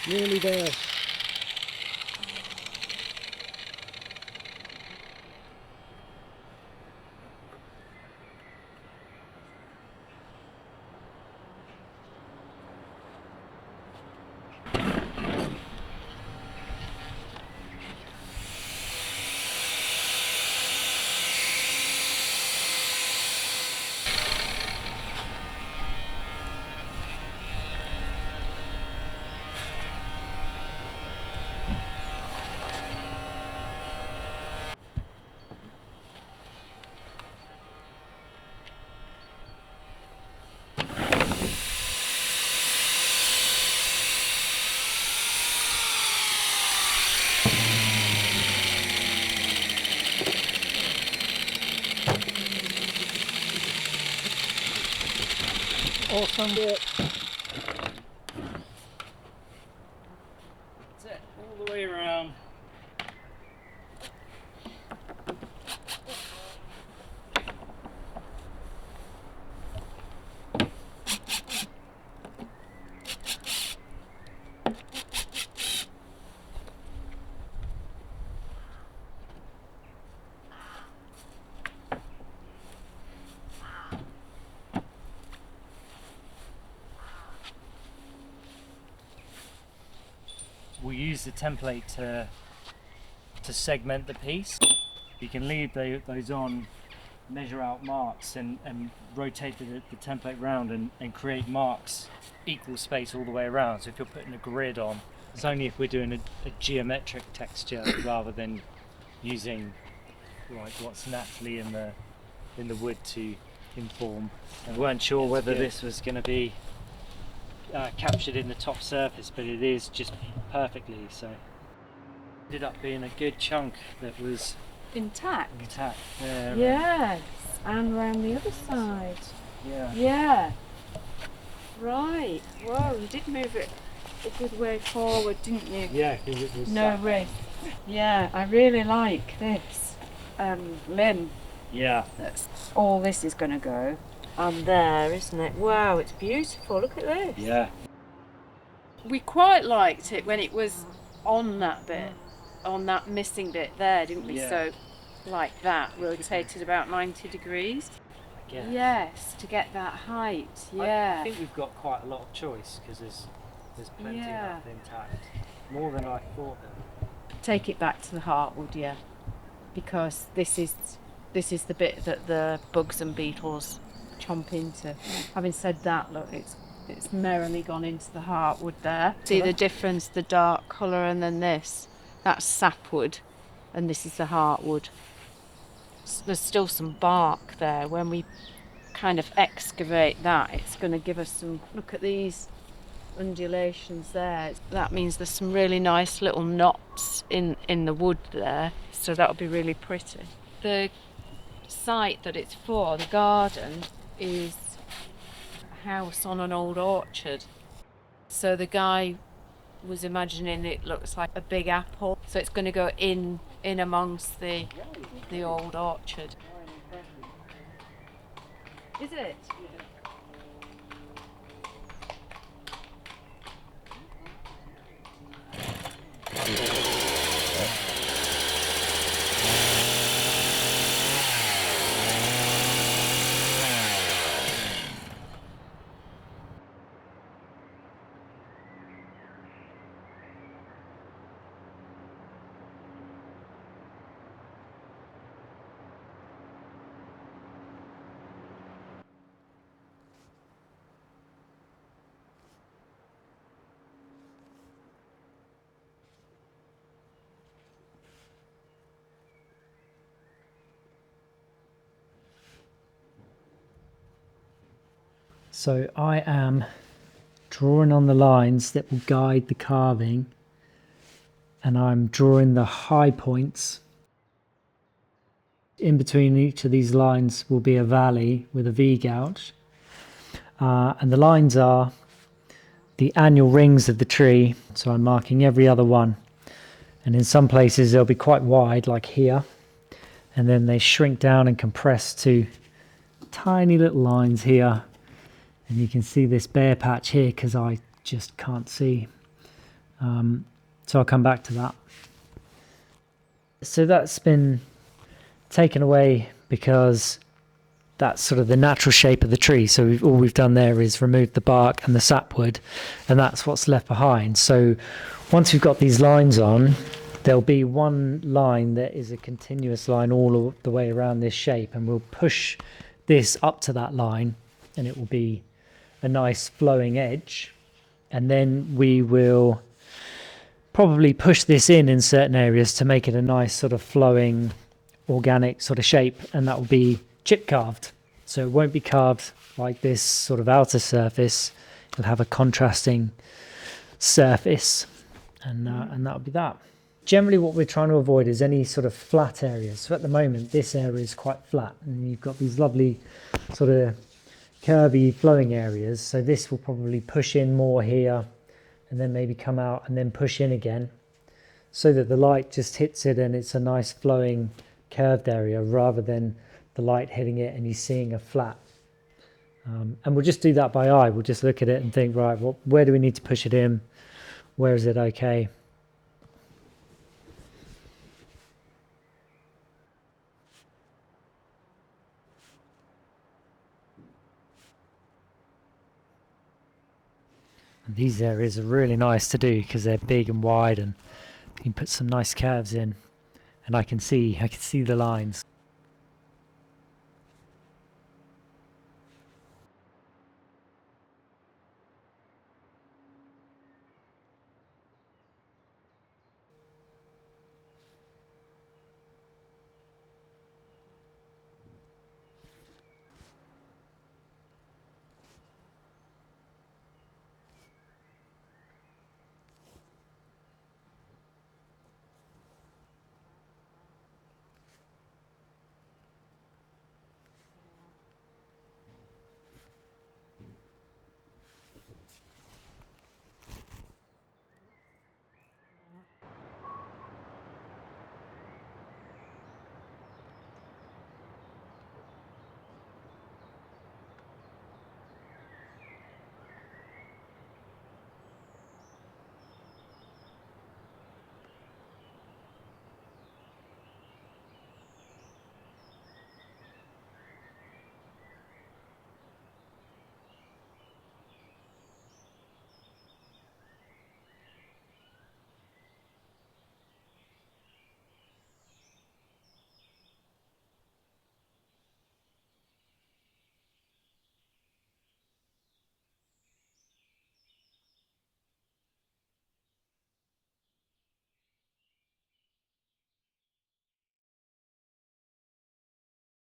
Nearly there. Awesome. That's it, all the way around. We'll use the template to segment the piece. You can leave those on, measure out marks and rotate the template round and create marks equal space all the way around. So if you're putting a grid on, it's only if we're doing a geometric texture rather than using like what's naturally in the wood to inform. And we weren't sure whether this was going to be captured in the top surface, but it is just perfectly. So ended up being a good chunk that was intact. Yeah. Yes, and around the other side. Yeah. Yeah. Right. Whoa, you did move it a good way forward, didn't you? Yeah, because it was no risk. Yeah, I really like this limb. Yeah. That's all this is going to go. And there, isn't it? Wow, it's beautiful. Look at this. Yeah. We quite liked it when it was on that bit, on that missing bit there, didn't we? Yeah. So, like that, rotated about 90 degrees. I guess. Yes, to get that height. Yeah. I think we've got quite a lot of choice because there's plenty left intact. More than I thought there. Take it back to the heartwood, yeah, because this is the bit that the bugs and beetles chomp into. Having said that, look, it's merrily gone into the heartwood there. See the difference, the dark colour, and then that's sapwood, and this is the heartwood. There's still some bark there. When we kind of excavate that, it's going to give us some, look at these undulations there. That means there's some really nice little knots in the wood there, so that'll be really pretty. The site that it's for, the garden, is a house on an old orchard. So the guy was imagining it looks like a big apple, so it's going to go in amongst the old orchard. Is it? So I am drawing on the lines that will guide the carving, and I'm drawing the high points. In between each of these lines will be a valley with a V-gouge, and the lines are the annual rings of the tree, so I'm marking every other one, and in some places they'll be quite wide like here, and then they shrink down and compress to tiny little lines here. And you can see this bare patch here because I just can't see. So I'll come back to that. So that's been taken away because that's sort of the natural shape of the tree. So all we've done there is remove the bark and the sapwood, and that's what's left behind. So once we've got these lines on, there'll be one line that is a continuous line all the way around this shape, and we'll push this up to that line, and it will be a nice flowing edge. And then we will probably push this in certain areas to make it a nice sort of flowing organic sort of shape, and that will be chip carved. So it won't be carved like this sort of outer surface. It'll have a contrasting surface, and that'll be that. Generally what we're trying to avoid is any sort of flat areas. So at the moment this area is quite flat, and you've got these lovely sort of curvy flowing areas. So this will probably push in more here, and then maybe come out and then push in again, so that the light just hits it and it's a nice flowing curved area, rather than the light hitting it and you seeing a flat. And we'll just do that by eye. We'll just look at it and think, right, well, where do we need to push it in? Where is it okay? And these areas are really nice to do because they're big and wide, and you can put some nice curves in, and I can see the lines.